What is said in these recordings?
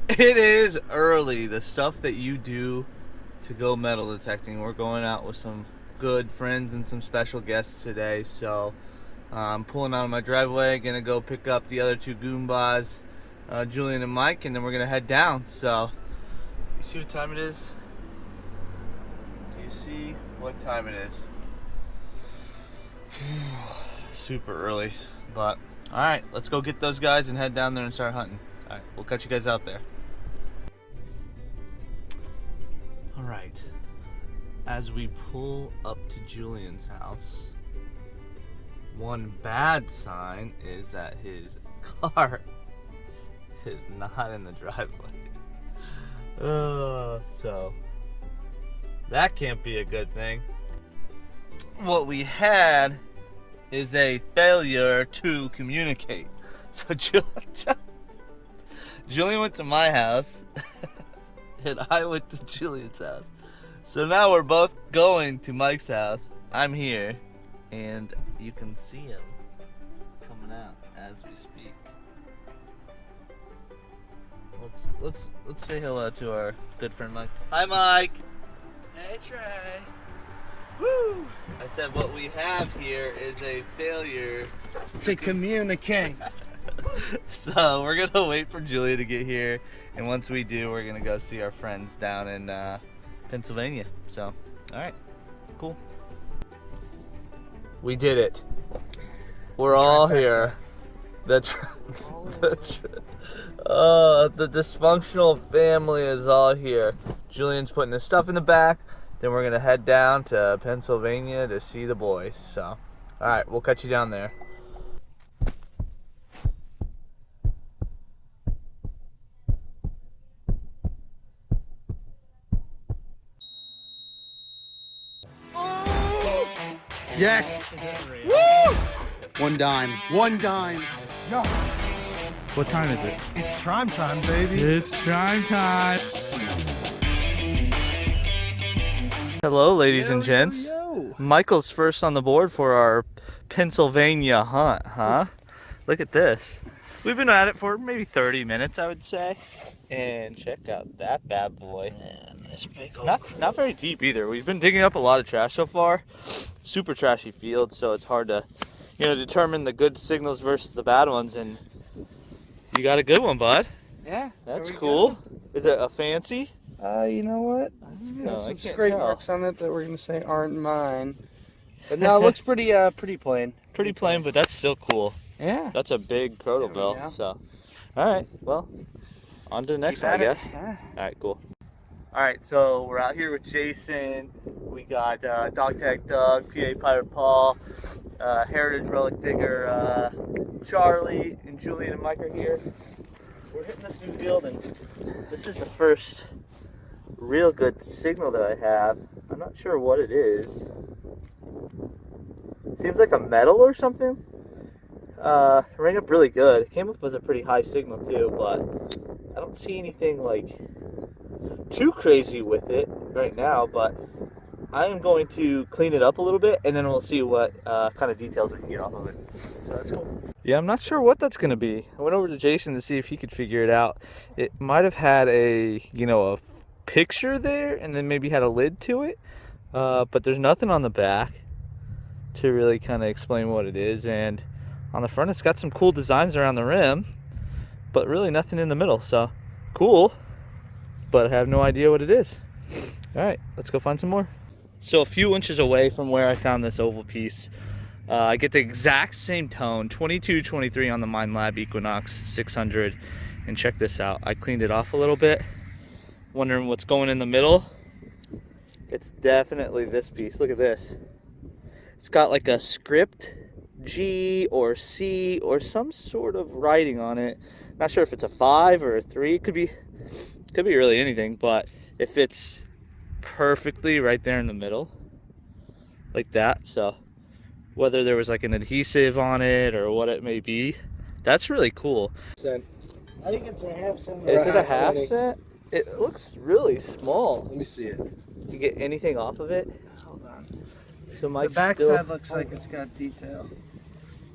It is early. The stuff that you do to go metal detecting. We're going out with some good friends and some special guests today. So I'm pulling out of my driveway. Gonna go pick up the other two Goombas, Julian and Mike, and then we're gonna head down. So you see what time it is? Do you see what time it is? Super early, but all right, let's go get those guys and head down there and start hunting. All right, we'll catch you guys out there. All right, as we pull up to Julian's house, one bad sign is that his car is not in the driveway. So that can't be a good thing. What we had is a failure to communicate. So Julian went to my house and I went to Julian's house. So now we're both going to Mike's house. I'm here and you can see him coming out as we speak. Let's say hello to our good friend Mike. Hi Mike. Hey Trey. Woo! I said what we have here is a failure To communicate. So we're gonna wait for Julia to get here, and once we do, we're gonna go see our friends down in Pennsylvania. So, all right, cool. We did it. We're all here. The dysfunctional family is all here. Julian's putting his stuff in the back. Then we're gonna head down to Pennsylvania to see the boys. So, all right, we'll catch you down there. Yes. Woo! One dime. One dime. No. What time is it? It's Trime time, baby. It's Trime time. Hello, ladies and gents. Yo. Michael's first on the board for our Pennsylvania hunt, huh? Look at this. We've been at it for maybe 30 minutes, I would say. And check out that bad boy. Man, this big old not very deep either. We've been digging up a lot of trash so far. Super trashy field, so it's hard to, determine the good signals versus the bad ones. And you got a good one, bud. Yeah. That's cool. Is it a fancy? You know what? Let's go. Got I some can't scrape tell. marks on it that we're gonna say aren't mine. But no, it looks pretty plain. Pretty plain, but that's still cool. Yeah. That's a big crotal There we bill. go. So, all right. Well, on to the next Keep one, I at it. guess. Yeah. All right, cool. All right, so we're out here with Jason. We got Dogtag Doug, PA Pirate Paul, Heritage Relic Digger Charley, and Julian and Mike are here. We're hitting this new field, and this is the first real good signal that I have. I'm not sure what it is. Seems like a metal or something. It rang up really good. It came up with a pretty high signal too, but I don't see anything like too crazy with it right now, but I am going to clean it up a little bit and then we'll see what kind of details we can get off of it. So that's cool. Yeah, I'm not sure what that's going to be. I went over to Jason to see if he could figure it out. It might have had a picture there and then maybe had a lid to it, but there's nothing on the back to really kind of explain what it is, and on the front it's got some cool designs around the rim, but really nothing in the middle. So cool, but I have no idea what it is. All right, let's go find some more. So a few inches away from where I found this oval piece, I get the exact same tone, 2223 on the Mind Lab Equinox 600, and check this out. I cleaned it off a little bit, wondering what's going in the middle. It's definitely this piece. Look at this. It's got like a script G or C or some sort of writing on it. Not sure if it's a 5 or a 3. Could be really anything, but it fits perfectly right there in the middle, like that. So whether there was like an adhesive on it or what it may be, that's really cool. I think it's a half cent. Is it a half cent? It looks really small. Let me see it. You get anything off of it? Hold on. So The Mike's backside looks like it's got detail.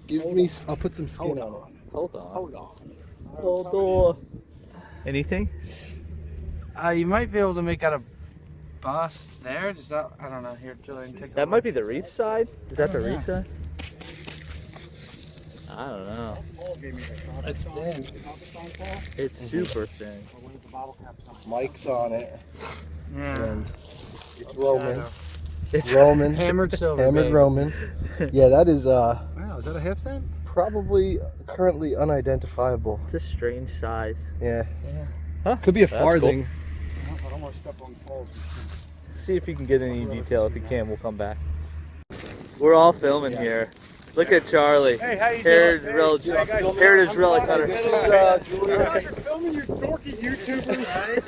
Give me. I'll put some skin Hold on. on. Hold on. Hold on. Hold on. Anything? You might be able to make out a bust there. Does that? I don't know. Here, Julian, take a That look. might be the reef side. Is that the Oh, yeah. reef side? I don't know. It's thin. It's super thin. Mike's on it. Yeah. And it's Roman. It's Roman. Hammered silver. Hammered baby. Roman. Yeah, that is Wow, is that a half cent? probably currently unidentifiable. It's a strange size. Yeah. Huh? Could be a That's farthing. I don't want to step on poles. See if you can get any detail. If you can, we'll come back. We're all filming here. Look at Charlie. Hey, how you Heritage doing? Relic, Hey, guys. Heritage Relic Hunter. You're filming your dorky YouTubers.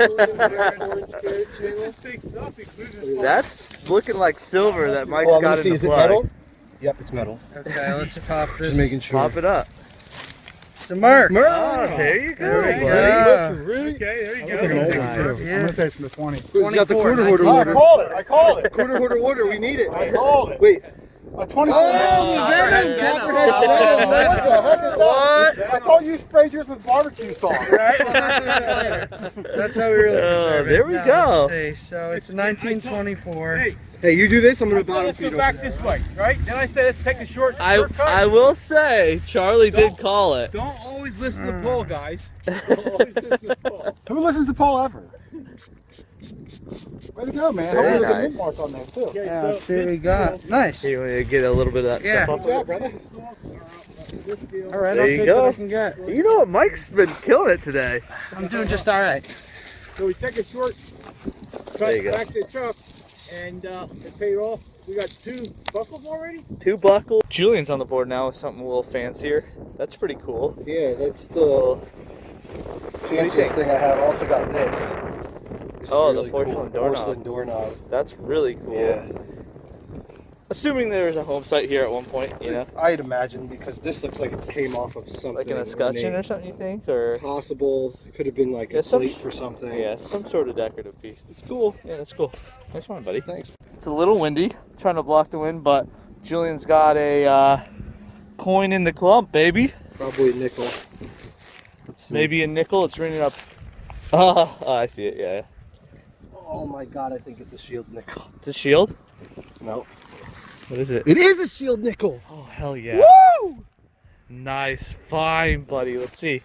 This is big stuff, including That's looking like silver that Mike's Well, I'm got gonna in see, the is it plug. metal? Yep, it's metal. Okay, let's pop this. Just making sure. Pop it up. It's a mark. Oh, there you go. There we buddy. go. Really? Okay, there you That's like an old go. one, too. Yeah. I'm going to say it's from the 20s. It's got the 24, quarter hoarder 19. water. I called it. Quarter hoarder water, we need it. I called it. Wait. A 24. Oh, Venom. Copperhead. What the heck is that? What? I thought you sprayed yours with barbecue sauce. Right? We'll not do this later. That's how we really preserve it. there we Now, go. Let's see. So it's 1924. Hey, Hey, you do this, I'm I gonna said bottom let's feed go back this way, right? Then I said let's take a shortcut. I will say, Charlie did call it. Don't always listen to Paul, guys. Don't always listen to Paul. Who listens to Paul ever? Way to go, man. Very Hopefully there's a nice. mint mark on there, too. Okay, Yeah, so let's see what we got. Nice. You want to get a little bit of that Yeah. stuff Good job, brother. All right, There I'll you take go. what I can get. up? You know what? Mike's been killing it today. I'm doing just all right. So we take a short There you go. cut back to the truck, and it paid off. We got 2 buckles already. 2 buckles. Julian's on the board now with something a little fancier. That's pretty cool. Yeah, that's the Well, fanciest thing I have. I also got this. This is Oh, the really porcelain cool. doorknob. Porcelain doorknob. that's really cool. Yeah. Assuming there's a home site here at one point, you know, I'd imagine because this looks like it came off of something. like an escutcheon or something. You think, or Possible. It could have been like Yeah, a some- plate for something. yeah, some sort of decorative piece. It's cool. Yeah, that's cool. Nice one, buddy. Thanks. It's a little windy, trying to block the wind, but Julian's got a coin in the clump, baby. Probably a nickel. Let's see. Maybe a nickel. It's ringing up. Oh, I see it. Yeah, Oh my god, I think it's a shield nickel. it's a shield. No. What is it? It is a shield nickel. Oh hell yeah! Woo! Nice, fine, buddy. Let's see.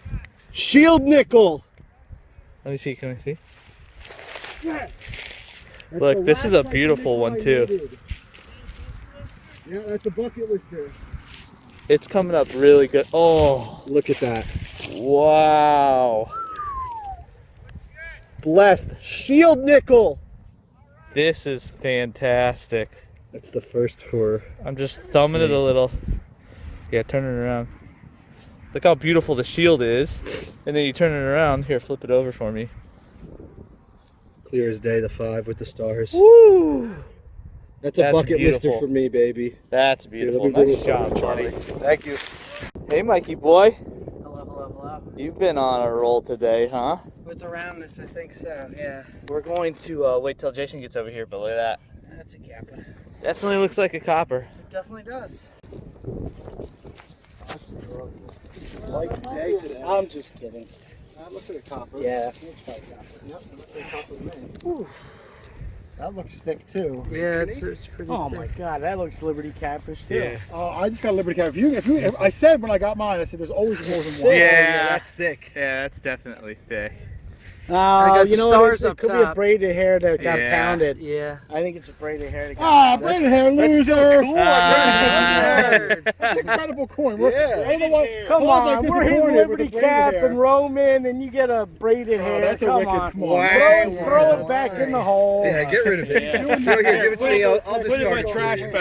Shield nickel. Let me see. Can I see? Yes. Look, this is a beautiful one too. Yeah, that's a bucket lister. It's coming up really good. Oh, Look at that. wow! Blessed. Shield nickel. This is fantastic. That's the first for. I'm just thumbing it a little. Yeah, turn it around. Look how beautiful the shield is. And then you turn it around. Here, flip it over for me. Clear as day, the 5 with the stars. Woo! That's a That's bucket lister beautiful. for me, baby. That's Here, beautiful. let me bring Nice this job, over, buddy. Thank you. Hey, Mikey boy. Hello, hello, hello. You've been on a roll today, huh? With the roundness, I think so. Yeah. We're going to wait till Jason gets over here, but look at that. That's a kappa. Definitely looks like a copper. It definitely does. Light day today. I'm just kidding. That looks like a copper. Yeah. It's probably copper. Yep, it looks like copper to me. That looks thick too. Yeah, it's pretty Oh thick. my God, that looks Liberty Cappers too. Yeah. I just got a Liberty Cap. If I said when I got mine, I said there's always more than one. Yeah. That's thick. Yeah, that's definitely thick. got You know stars what? It up could be a top. braided hair that got Yeah. pounded. Yeah. I think it's a braided hair that got Braided hair loser. Cool. Nerd. That's an incredible coin. Yeah. I don't know why. Come Paul's on, like we're hitting disappointed with Liberty the braided Cap hair. and Roman, and you get a braided hair. that's a Come wicked on. coin. Wow. Throw it back in the hole. Yeah, get rid of it. Here, give it to me. I'll discard in my it. trash Right,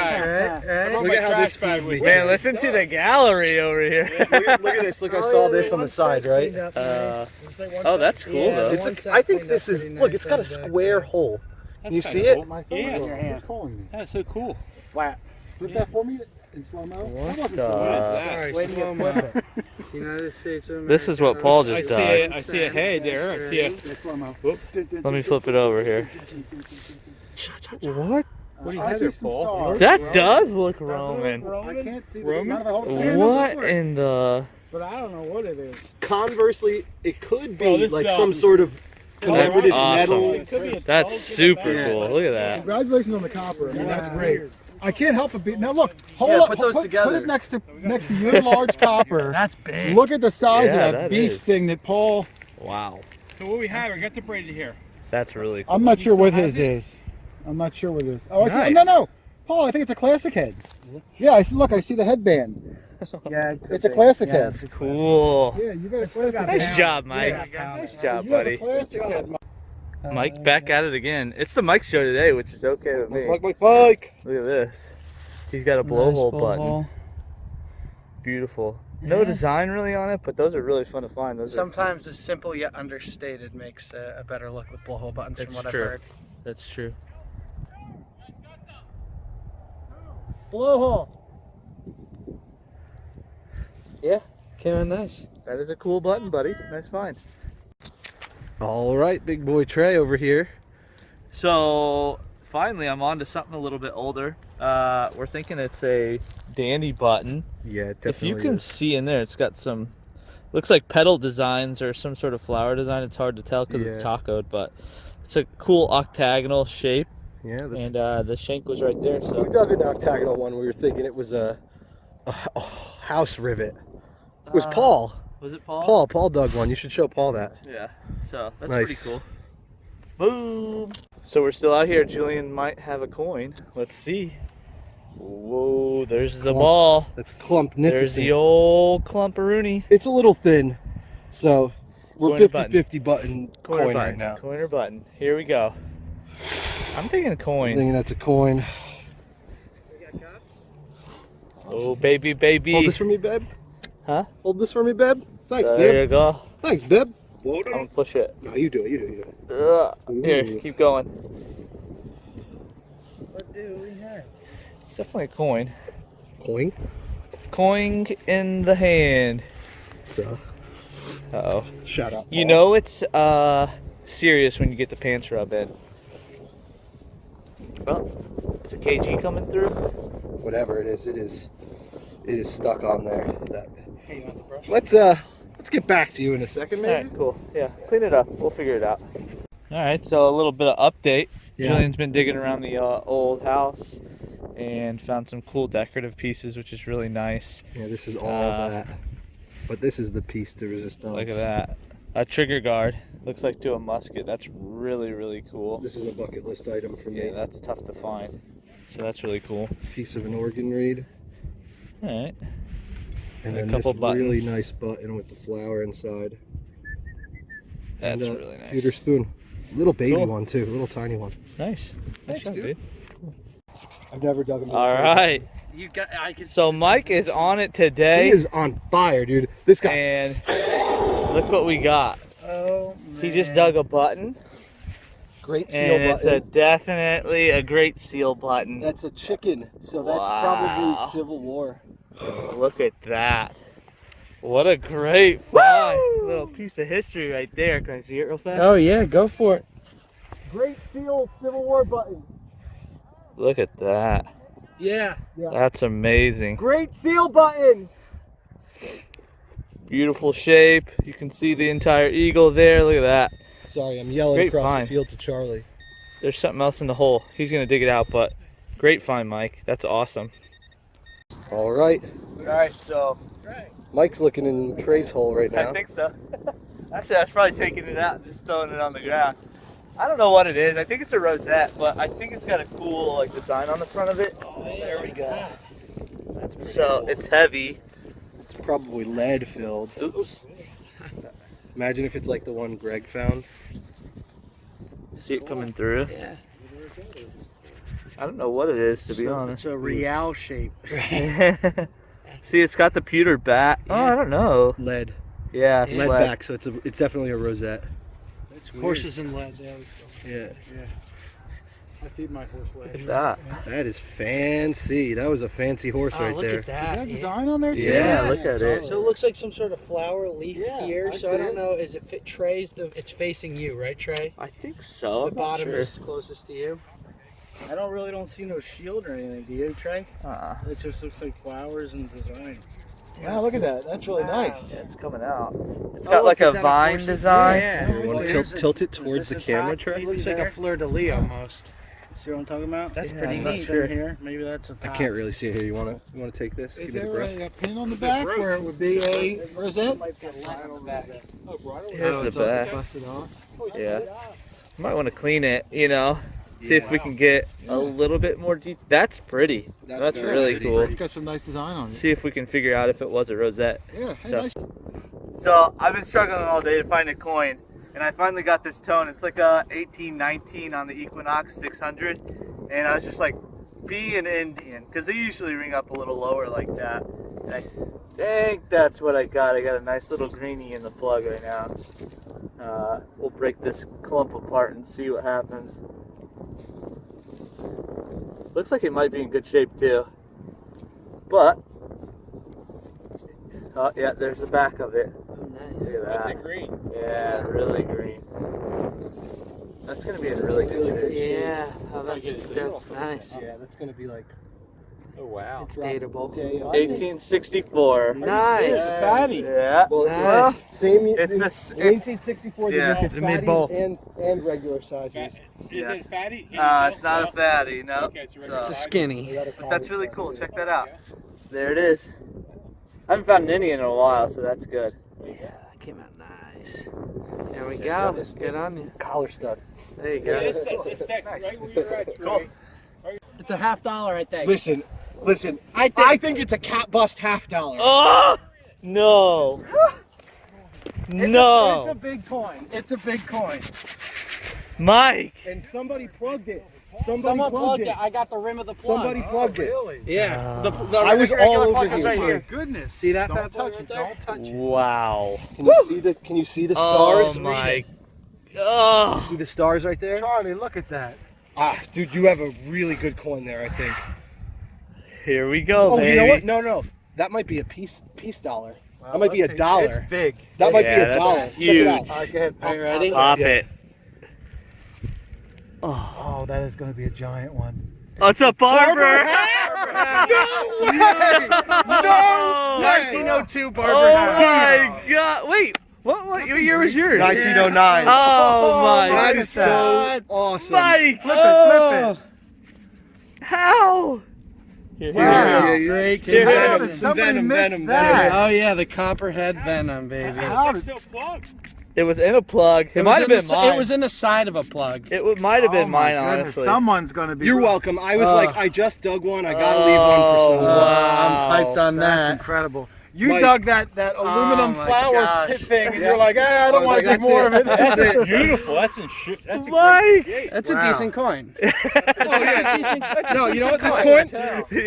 right. Look at how this feeds me. Man, listen to the gallery over here. Look at this. Look, I saw this on the side, right? Oh, that's cool Yeah, though. one side I think cleaned this up is. pretty Look, nice it's got a on the back. square hole. Can you see it? My phone is in your hand. Who's calling me? That's so cool. Flat. Flip that for me in slow mo. That wasn't the- slow mo. Sorry, Way to get slow-mo. United States of America. This is what Paul just died. I see a head there. I see a. It's slow mo. Let me flip it over here. What? What do you I have see there, some Paul? stars. That does look Roman. I can't see the Roman? none of I hold it. What in the? but I don't know what it is. Conversely, it could be Oh, this like sounds- some sort of commemorative metal. It could be a That's token super about- cool. Look at that. Congratulations on the copper. I mean, that's great. I can't help but be. Now look, hold Yeah, up, put those put together. it next to your large copper. That's big. Look at the size Yeah, of that that beast is. thing that Paul. Wow. So what we have, we got the braided here. That's really cool. I'm not sure what his is. I'm not sure what it is. Oh, I see. Nice. No, Paul. I think it's a classic head. Yeah, I see. Look, I see the headband. Yeah, It's a classic head. Cool. Yeah, you got a classic Nice head. job, Mike. Yeah. Nice So job, you have a buddy. classic head. Mike back at it again. It's the Mike show today, which is okay with me. Mike. Look at this. He's got a blowhole button. Beautiful. No design really on it, but those are really fun to find. Those Sometimes the simple yet understated makes a better look with blowhole buttons from what I've heard. That's true. Blowhole. Yeah, came in nice. That is a cool button, buddy. Nice find. All right, big boy Trey over here. So finally, I'm on to something a little bit older. We're thinking it's a dandy button. Yeah, it If you definitely can is. see in there, it's got some, looks like petal designs or some sort of flower design. It's hard to tell because it's Yeah. tacoed, but it's a cool octagonal shape, Yeah, that's. and the shank was right there. We So dug an octagonal one. We were thinking it was a house rivet. It was Paul. was it Paul? Paul dug one. You should show Paul that. Yeah. So that's Nice. pretty cool. Boom. So we're still out here. Julian might have a coin. Let's see. Whoa, there's the clump. ball. That's clumpnificent. There's the old clumparoonie. It's a little thin, so we're Coin or button? 50-50 button Coin or coin button. right now. Coin or button. Here we go. I'm thinking I'm coin. thinking that's a coin. Oh, baby, baby. Hold this for me, babe. Huh? Hold this for me, babe. Thanks, There babe. you go. Thanks, babe. I'm gonna push it. No, you do it. You do it. You do it. Here, Ooh. keep going. What do we have? It's definitely a coin. Coin. Coin in the hand. So, Uh-oh. shut up. You Paul. know it's serious when you get the pants rub in. Oh, is a KG coming through? Whatever it is, it is stuck on there. That. Hey, you want the brush? Let's get back to you in a second, maybe. Alright, cool. Yeah, clean it up. We'll figure it out. Alright, so a little bit of update. Yeah. Julian's been digging around the old house and found some cool decorative pieces, which is really nice. Yeah, this is all that. But this is the piece de resistance. Look at that. A trigger guard. Looks like to a musket. That's really, really cool. This is a bucket list item for me. Yeah, that's tough to find. So that's really cool. Piece of an organ reed. Alright. And A then this couple really buttons. nice button with the flower inside. That's and a really nice. pewter spoon. Little baby Cool. one too. Little tiny one. Nice. Thanks, Nice job, dude. I've never dug a Alright. You got. I can. So Mike is on it He today. is on fire, dude. This guy. And look what we got. Oh man. He just dug a button. Great seal And it's button. definitely a great seal button. That's a chicken, so that's Wow. probably Civil War. Look at that. What a great find. Little piece of history right there. Can I see it real fast? Oh yeah, go for it. Great seal Civil War button. Look at that. Yeah. That's amazing. Great seal button. Beautiful shape. You can see the entire eagle there. Look at that. Sorry, I'm yelling Great across find. the field to Charlie. There's something else in the hole. He's going to dig it out, but great find, Mike. That's awesome. All right. Alright, so Mike's looking in Trey's hole right now. I think so. Actually, I was probably taking it out and just throwing it on the ground. I don't know what it is. I think it's a rosette, but I think it's got a cool like design on the front of it. Oh, there we go. That's pretty So cool. it's heavy. It's probably lead filled. Oops. Imagine if it's like the one Greg found. See it coming through. Yeah. I don't know what it is, to be honest. It's a real shape. See, it's got the pewter back. Oh, I don't know. Lead. Yeah, it's Lead lead. back, so it's definitely a rosette. It's Horses and lead. There we go. Yeah. I feed my horse Look lead. at that. That is fancy. That was a fancy horse right look there. at Is that. that design on there too? Yeah, look at it. So it looks like some sort of flower leaf Yeah, here. I So I see don't it. know. Is it fit Trey's? It's facing you, right, Trey? I think so. The I'm not bottom sure. is closest to you. I don't see no shield or anything, do you, Trey? Uh-uh. It just looks like flowers and design. Wow, look at that. That's really nice. Yeah, it's coming out. It's got like a vine design. Yeah. You want to tilt it towards the camera, Trey? It looks like a fleur-de-lis almost. See what I'm talking about? That's Yeah, pretty I'm not neat. sure. Here, maybe that's a I top. can't really see it here. You want to take this? Is Give me the there breath. a pin on the back where it would be a rosette? Here's the back. Busted off. Yeah. Might want to clean it, you know. See if we can get a little bit more deep. That's pretty. That's very really pretty. cool. It's got some nice design on it. See if we can figure out if it was a rosette. Yeah, hey, So- nice. So I've been struggling all day to find a coin, and I finally got this tone. It's like a 1819 on the Equinox 600, and I was just like, be an Indian, because they usually ring up a little lower like that. And I think that's what I got. I got a nice little greenie in the plug right now. We'll break this clump apart and see what happens. Looks like it might be in good shape too, but oh yeah, there's the back of it. Look at that. green. Yeah, really green. That's gonna be in really good shape. Yeah, oh, that's nice. Yeah, that's going to be like Oh wow. Dateable. 1864. Nice. Fatty. Yeah. Well, Nice. same. It's this. It's 1864. Yeah. They make They made both. and regular sizes. Is it fatty? it's not a fatty, no. Okay, it's a So- It's a skinny. but that's really cool. Check that out. There it is. I haven't found an Indian in a while, so that's good. Yeah, that came out nice. There we go. Good on you. Collar stud. There you go. It's set right where you're at. Cool. It's a $50, I think. Listen. I think it's a cat bust $50. Oh no! No, It's a big coin. It's a big coin. Mike. And somebody plugged it. Someone plugged it. I got the rim of the plug. Somebody plugged it. Really? Yeah. I was all over plug is here. right too. here. Goodness. See that Don't bad boy touch right it. there? Don't touch it. Wow. Can you see the stars? Oh my. Oh. See the stars right there? Charlie, look at that. Ah, dude, you have a really good coin there, I think. Here we go, Oh, baby. you know what? No. That might be a peace dollar. Well, That might be let's a see. dollar. It's big. That might Yeah, be a that's dollar. Check huge. it out. All right, go ahead. Are you ready? Pop it. Oh, that is going to be a giant one. Oh, it's a barber. No way! No. 1902 Barber Oh hat. my God! Wait, what year was yours? 1909. Oh my! That God. is so awesome. Mike, Flip it. how? Here, Wow. here, Yeah, Great. Here, here. Venom, somebody missed that. Oh yeah, the copperhead venom, baby. How did- It was in a plug. It might have been mine. It was in the side of a plug. It might have Oh been my mine, goodness, honestly. Someone's going to be. You're welcome. I was like, I just dug one. I gotta leave one Oh, for someone. wow. I'm hyped on That's that. incredible. You Mike. dug that aluminum my flower gosh. tip thing, and you're like, I don't was want like, to take more of it. That's it. Beautiful. That's in shit. That's a Mike. That's a Wow. decent coin. Oh yeah. No, you know what? This coin.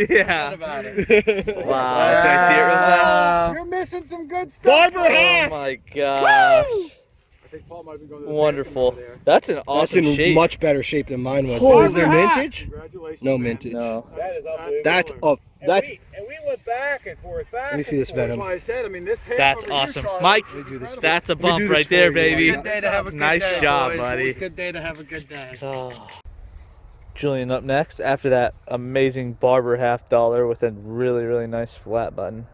Yeah. about it. Wow. Can I see it real fast? You're missing some good stuff. Oh my gosh. I think Paul might be going to the Wonderful. bathroom over there. That's an That's awesome in shape. much better shape than mine was. Holy Was there crap. mintage? Congratulations. No man. mintage. No. That is unbelievable. That's up. That's. And we went back and forth. Let me see this That's venom. why I said, I mean, this hit That's over here, awesome. Charlie, Mike, is incredible. That's a me bump do this right for there, you. baby. Good day to have a good Nice day, job, boys. buddy. It's a good day to have a good day. Oh. Julian up next after that amazing barber $50 with a really, really nice flat button.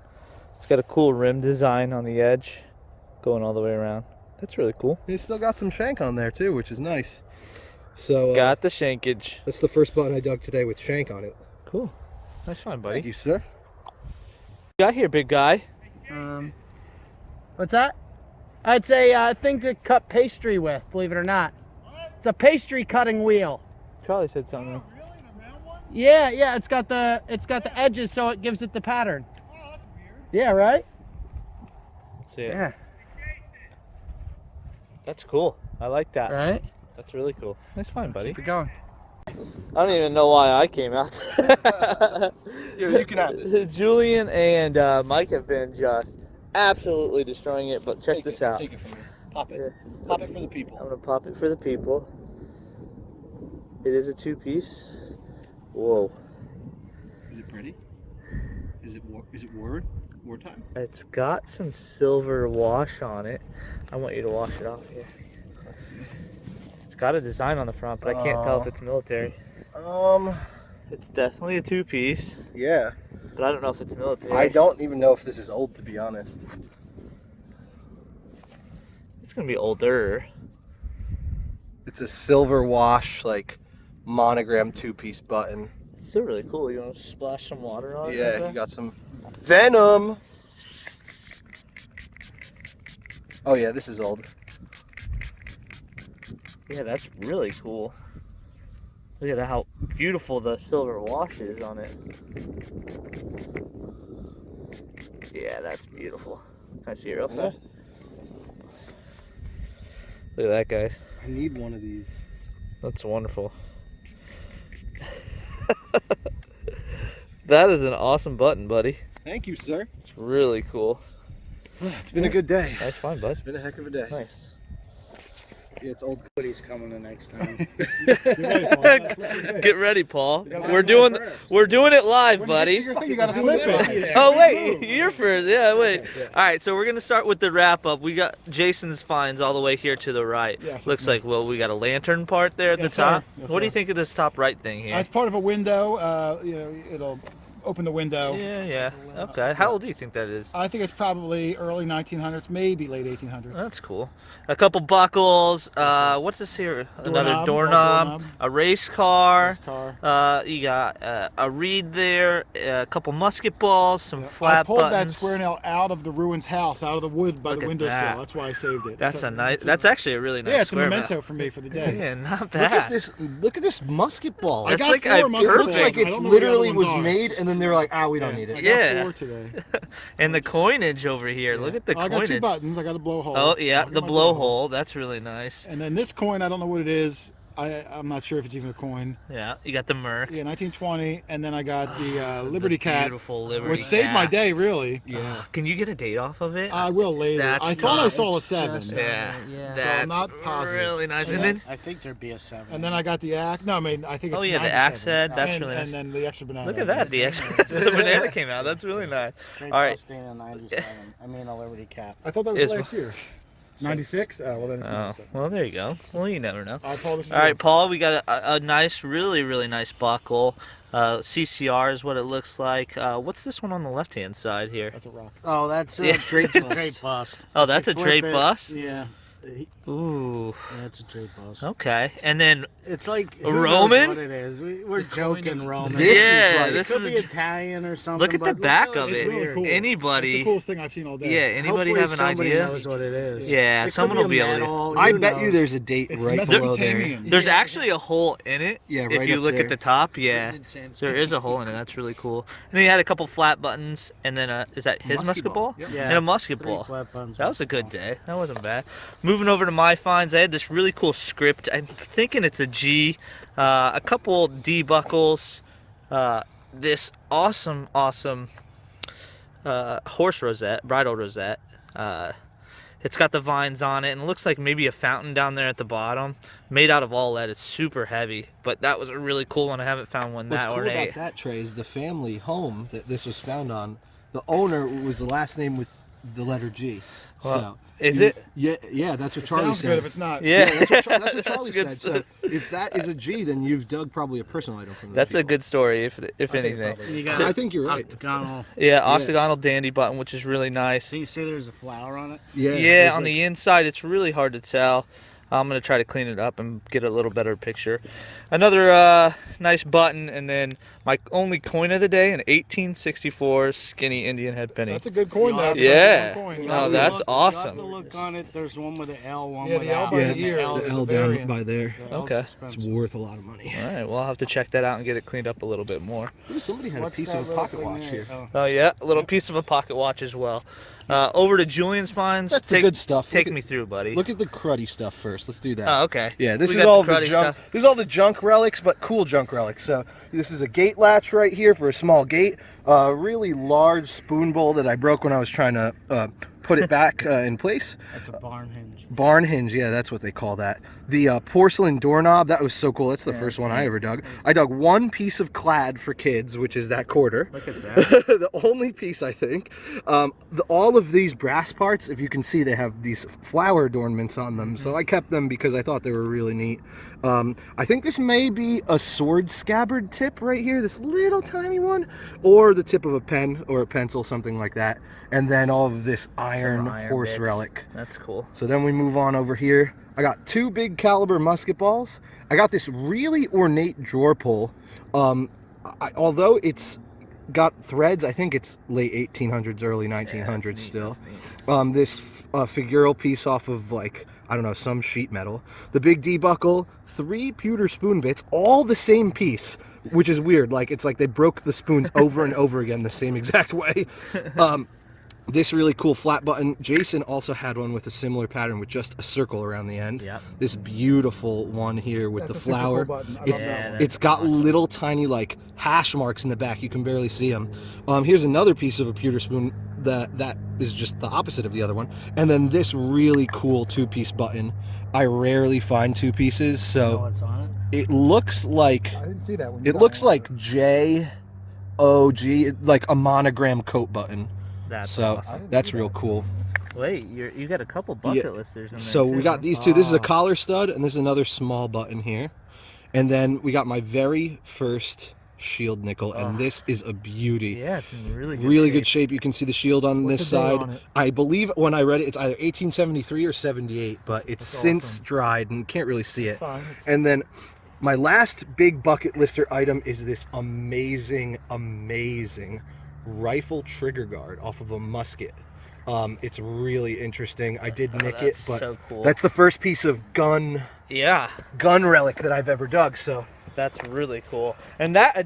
It's got a cool rim design on the edge going all the way around. That's really cool. It's still got some shank on there too, which is nice. So Got the shankage. that's the first button I dug today with shank on it. Cool. Nice find, buddy. Thank you, sir. Got here, big guy. What's that? It's a thing to cut pastry with, believe it or not. It's a pastry cutting wheel. Charlie said something. Yeah, it's got the edges so it gives it the pattern. Oh, that's weird. Yeah, right? Let's see it. Yeah. That's cool. I like that. Right? That's really cool. Nice find, buddy. Keep it going. I don't even know why I came out. You can have this. Julian and Mike have been just absolutely destroying it, but check this out. Take it from me. Pop it. Yeah. Pop it for the people. I'm gonna pop it for the people. It is a two-piece. Whoa. Is it pretty? Is it wartime? It's got some silver wash on it. I want you to wash it off here. Let's see. It's got a design on the front, but I can't tell if it's military. It's definitely a two-piece, Yeah. but I don't know if it's military. I don't even know if this is old, to be honest. It's gonna be older. It's a silver wash, like, monogram two-piece button. It's still really cool. You want to splash some water on it? Yeah, you got some venom. Oh yeah, this is old. Yeah, that's really cool. Look at how beautiful the silver wash is on it. Yeah, that's beautiful. Can I see it real fast? Look at that, guys. I need one of these. That's wonderful. That is an awesome button, buddy. Thank you, sir. It's really cool. It's been a good day. Nice find, bud. It's been a heck of a day. Nice. Yeah, it's old. Woody's coming the next time. Get ready, Paul. We're doing it live, buddy. Your thing, you gotta flip it. Oh wait, you're first. Yeah, wait. All right, so we're gonna start with the wrap up. We got Jason's finds all the way here to the right. Yes, Looks like we got a lantern part there at Yes, the top. sir. Yes, What do you sir. think of this top right thing here? It's part of a window. You know, it'll open the window. Yeah. Okay. How old do you think that is? I think it's probably early 1900s, maybe late 1800s. That's cool. A couple buckles. What's this here? Another doorknob. A race car. This car. You got a reed there. A couple musket balls. Some I flat pulled buttons. that square nail out of the ruins house, out of the wood by Look the at windowsill. that. That's why I saved it. That's a nice. That's actually a really nice. Yeah, it's a square memento metal. for me for the day. Yeah, not Look bad. at this! Look at this musket ball. I That's got like four a It musket looks balls. like I it's don't know where the other literally ones was are. made, and then they're like, "Ah, we don't need I it." got Yeah. 4 today. And the coinage over here. Look at the I got 2 coinage. buttons. I got a blowhole. Oh yeah, Look at the my blowhole. That's really nice. And then this coin, I don't know what it is. I'm not sure if it's even a coin. Yeah, you got the Merc. Yeah, 1920, and then I got the Liberty The Cat, beautiful Liberty which saved my Cat. day, really. Yeah. Can you get a date off of it? I will later. That's I thought I nice. saw a 7. Yeah, Yeah. that's not positive. really nice. And then, I think there'd be a 7. And then I got the axe. No, I mean, I think it's oh yeah, the 97. axe head. That's and, really nice. And then the extra banana. Look at that, the the banana came out. That's really nice. Trade All right. posting in 97. I mean, a Liberty Cap. I thought that was Is- last year. 96? Oh, well, then it's Oh, 97. well, there you go. Well, you never know. I'll polish it All right, up. Paul, we got a nice, really nice buckle. CCR is what it looks like. What's this one on the left-hand side here? That's a rock. Oh, that's a Yeah. drape bust. Drape bust. Oh, that's a Flip drape it. bust? Yeah. Ooh, Yeah, it's a drape bust. okay. And then, It's like A who knows Roman? What it is? We're joking Roman. This yeah, is like- this it could is be Italian or something. look at the but back really of It's it. really cool. It's Anybody, the coolest thing I've seen all day. yeah, anybody Hopefully have an somebody idea? knows what it is. Yeah, It could someone be will be able to. metal, I who bet you knows? there's a date It's right below there. Mesopotamian. There's actually a hole in it. Yeah, If right you up look there. at the top, yeah, there is a hole in it. That's really cool. And then you had a couple flat buttons, and then is that his musket ball? Yep. Yeah. And a musket 3 ball. flat buttons. That was a good day. That wasn't bad. Moving over to my finds, I had this really cool script. I'm thinking it's a G. A couple D buckles. This awesome horse rosette, bridal rosette. It's got the vines on it, and it looks like maybe a fountain down there at the bottom. Made out of all lead. It's super heavy, but that was a really cool one. I haven't found one What's that cool ornate. about that, Trey, is the family home that this was found on. The owner was the last name with the letter G. Well, So is it? Yeah, that's what Charley Sounds said. good if it's not. Yeah, that's what Charley good said. So if that is a G, then you've dug probably a personal item from the That's a people. good story, if I think anything. probably. You got I think you're right. octagonal. Yeah, octagonal dandy button, which is really nice. So you say there's a flower on it? Yeah, there's on like- the inside, it's really hard to tell. I'm going to try to clean it up and get a little better picture. Another nice button, and then my only coin of the day, an 1864 skinny Indian head penny. That's a good coin now. Yeah. Coin. No, You that's look- awesome. You have to look on it. There's one with an L, one Yeah, the L without. by the and ear L is The is L a down variant. by there. the L's Okay. It's expensive. worth a lot of money. All right, well, I'll have to check that out and get it cleaned up a little bit more. Ooh, somebody had What's a piece that of a little pocket thing watch there? here. Oh. Oh, yeah, a little piece of a pocket watch as well. Over to Julian's finds. That's the good stuff. Take Look at- me through, buddy. Look at the cruddy stuff first. Let's do that. Oh, okay. Yeah, this We is got all the the cruddy junk. stuff. This is all the junk relics, but cool junk relics. So this is a gate latch right here for a small gate. a really large spoon bowl that I broke when I was trying to put it back in place. That's a barn hinge. Barn hinge, yeah, that's what they call that. The porcelain doorknob, that was so cool. That's the first one I ever dug. I dug one piece of clad for kids, which is that quarter. Look at that. The only piece, I think. All of these brass parts, if you can see, they have these flower adornments on them. So I kept them because I thought they were really neat. I think this may be a sword scabbard tip right here, this little tiny one, or the tip of a pen or a pencil, something like that. And then all of this iron horse bits. relic. That's cool. So then we move on over here. I got 2 big caliber musket balls. I got this really ornate drawer pull. Although it's got threads, I think it's late 1800s, early 1900s still. This figural piece off of, like, I don't know, some sheet metal. The big D buckle, 3 pewter spoon bits, all the same piece, which is weird. Like, it's like they broke the spoons over and over again the same exact way. This really cool flat button. Jason also had one with a similar pattern with just a circle around the end. Yep. This beautiful one here with the flower. Cool button. I love that one. It's got little tiny like hash marks in the back. You can barely see them. Here's another piece of a pewter spoon that is just the opposite of the other one. And then this really cool 2-piece button. I rarely find 2 pieces, so What's on it? it looks like I didn't see that one. it looks like J-O-G, like a monogram coat button. That's So awesome. that's real cool. Wait, you got a couple bucket listers in there. So we too. got these 2. This is a collar stud, and there's another small button here. And then we got my very first shield nickel, and this is a beauty. Yeah, it's in really Good shape. You can see the shield on this side. on it? I believe when I read it, it's either 1873 or 78, but it's since awesome. dried and can't really see it. Fine. And then my last big bucket lister item is this amazing rifle trigger guard off of a musket. It's really interesting. I did nick it, that's but so cool. that's the first piece of gun relic that I've ever dug. So That's really cool. And that's a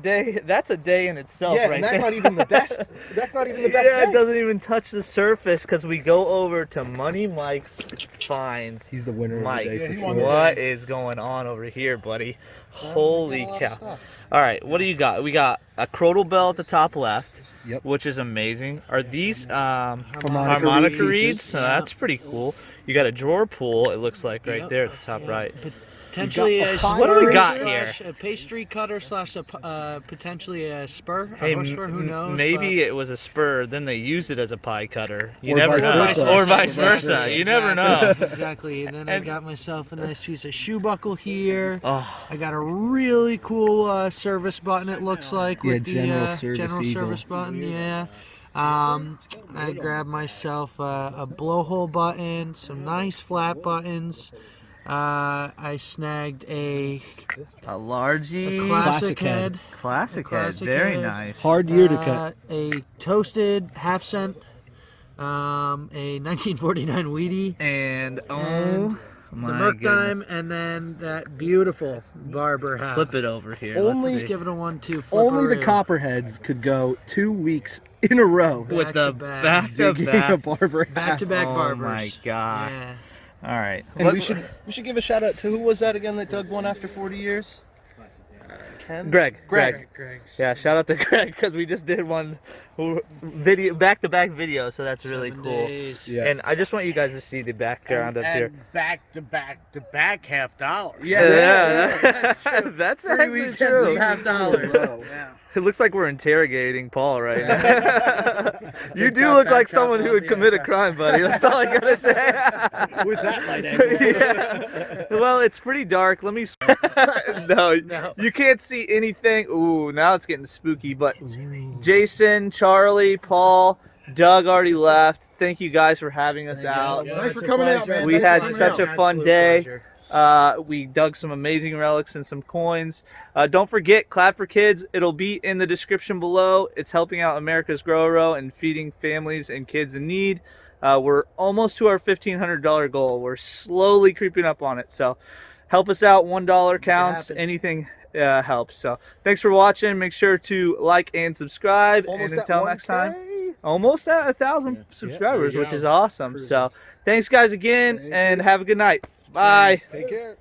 day in itself, yeah, right and that's there. not even the best. That's not even the best. Yeah, day. it doesn't even touch the surface because we go over to Money Mike's finds. He's the winner Mike, of the day for he sure. won the what is going on over here, buddy? Holy cow. All right, what do you got? We got a crotal bell at the top left, Yep. which is amazing. Are these Harmonica harmonica reeds. reeds? So that's pretty cool. You got a drawer pull, it looks like, right there at the top right. Potentially a What do we spur got slash here? a pastry cutter slash potentially a spur, Hey, a horse spur, who knows? maybe it was a spur, then they used it as a pie cutter. You Or never vice know. versa. Or vice versa. You never know. Exactly. And then I got myself a nice piece of shoe buckle here. Oh, I got a really cool service button, it looks like, with the general service general eagle. service button. Yeah. I grabbed myself a blowhole button, some nice flat buttons. I snagged a largie. classic head. Classic head. Classic Very head. nice. Hard year to cut. A toasted half cent, a 1949 Wheatie, And and oh the my Merc goodness. dime, and then that beautiful barber hat. Flip it over here. Only- Let's Just see. give it a 1-2. Only the flipperoo. copperheads could go 2 weeks in a row with the back-to-back. back to digging a back. barber hat. Back-to-back Oh barbers. my god. Yeah. All right. And we should give a shout out to who was that again that dug one after 40 years? Ken? Greg. Greg. Yeah, shout out to Greg because we just did one video back-to-back video, so that's really 7 cool. days. Yeah. And I just want you guys to see the background up here. Back to back $50. Yeah, that's 3 actually weekends true. of $50. It looks like we're interrogating Paul right now. You do look like someone who would commit a crime, buddy. That's all I gotta say. With that light angle. Yeah. Well, it's pretty dark. Let me. No, you can't see anything. Ooh, now it's getting spooky. But Jason, Charlie, Paul, Doug already left. Thank you guys for having us out. Thanks for coming out, man. We Thanks for had coming such out. a fun Absolute day. pleasure. We dug some amazing relics and some coins. Don't forget, Clap for Kids. It'll be in the description below. It's helping out America's Grow-A-Row and feeding families and kids in need. We're almost to our $1,500 goal. We're slowly creeping up on it. So help us out. $1 counts. Anything helps. So thanks for watching. Make sure to like and subscribe. Almost and at until next 1K. time, almost at 1,000 subscribers, which is awesome. So thanks guys again, and have a good night. Bye. Take care.